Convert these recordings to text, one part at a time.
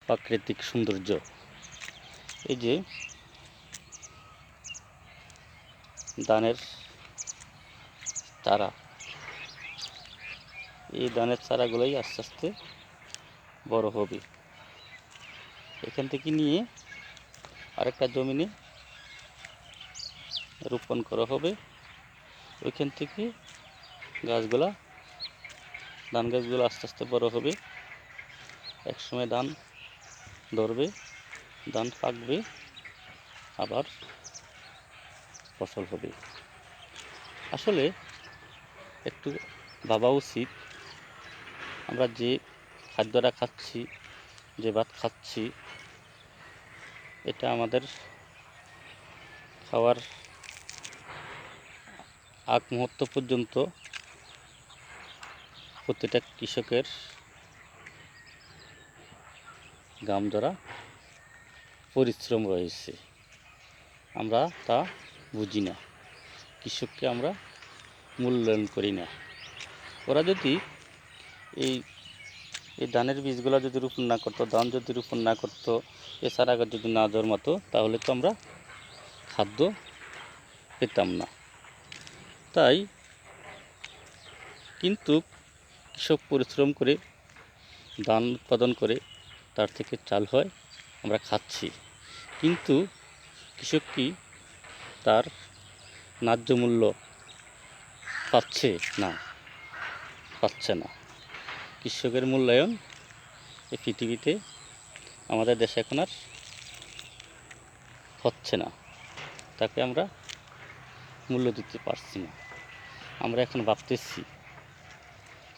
প্রাকৃতিক সৌন্দর্য। এই যে ধানের চারা, এই ধানের চারাগুলোই আস্তে আস্তে বড় হবে। এখান থেকে নিয়ে আরেকটা জমিনে রোপণ করা হবে। ওইখান থেকে গাছগুলা, ধান গাছগুলো আস্তে আস্তে বড় হবে। একসময় ধান ধরবে, ধান পাকবে, আবার ফসল হবে। আসলে একটু ভাবা উচিত, আমরা যে খাদ্যটা খাচ্ছি, যে ভাত খাচ্ছি, এটা আমাদের খাওয়ার আগ মুহূর্ত পর্যন্ত প্রতিটা কৃষকের ঘাম ঝরা পরিশ্রম রয়েছে। আমরা তা বুঝি না, কৃষককে আমরা মূল্যায়ন করি না। ওরা যদি এই ধানের বীজগুলো যদি রোপণ না করতো, ধান যদি রোপণ না করতো, এছাড়া যদি না জন্মাতো, তাহলে তো আমরা খাদ্য পেতাম না। তাই কিন্তু কৃষক পরিশ্রম করে ধান উৎপাদন করে তার থেকে চাল হয়, আমরা খাচ্ছি। কিন্তু কৃষক কি তার ন্যায্য মূল্য পাচ্ছে? না, পাচ্ছে না। কৃষকের মূল্যায়ন এই পৃথিবীতে, আমাদের দেশে এখন আর হচ্ছে না। তাকে আমরা মূল্য দিতে পারছি না। আমরা এখন ভাবতেছি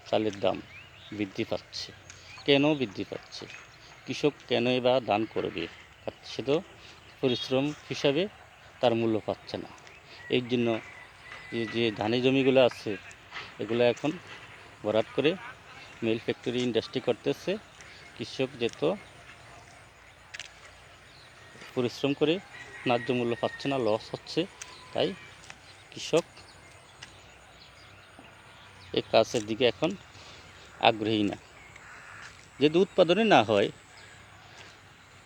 চালের দাম বৃদ্ধি পাচ্ছে। কেন বৃদ্ধি পাচ্ছে? কৃষক কেনই বা দান করবে? সে তো পরিশ্রম হিসাবে তার মূল্য পাচ্ছে না। এই জন্য যে ধানি জমিগুলো আছে, এগুলো এখন ভরাট করে মিল, ফ্যাক্টরি, ইন্ডাস্ট্রি করতেছে। কৃষক যেত পরিশ্রম করে ন্যায্য মূল্য পাচ্ছে না, লস হচ্ছে। তাই কৃষক এই কাজের দিকে এখন আগ্রহী না। যদি উৎপাদনে না হয়,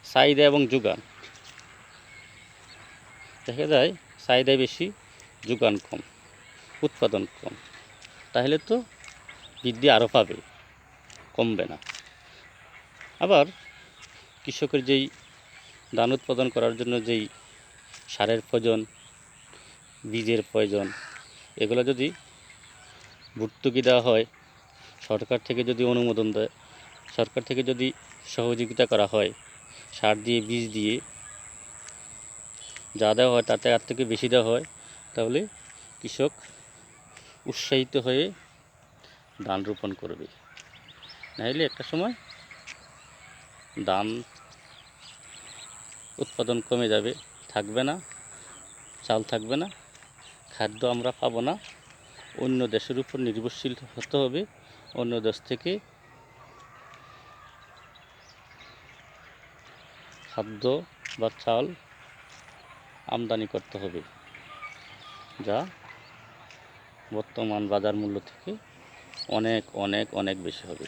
চাহিদা এবং যোগান, দেখা যায় চাহিদা বেশি, যোগান কম, উৎপাদন কম, তাহলে তো বৃদ্ধি আরও পাবে, কমবে না। আবার কৃষকের যেই ধান উৎপাদন করার জন্য যেই সারের প্রয়োজন, বীজের প্রয়োজন, এগুলো যদি ভর্তুকি দেওয়া হয়, সরকার থেকে যদি অনুমোদন দেয়, সরকার থেকে যদি সহযোগিতা করা হয়, সার দিয়ে, বীজ দিয়ে যা দেওয়া হয় তাতে আর থেকে বেশি দেওয়া হয়, তাহলে কৃষক উৎসাহিত হয়ে ধান রোপণ করবে। নাহলে একটা সময় ধান উৎপাদন কমে যাবে, থাকবে না, চাল থাকবে না, খাদ্য আমরা পাবো না, অন্য দেশের উপর নির্ভরশীল হতে হবে, অন্য দেশ থেকে খাদ্য বা চাল আমদানি করতে হবে, যা বর্তমান বাজার মূল্য থেকে অনেক অনেক অনেক বেশি হবে।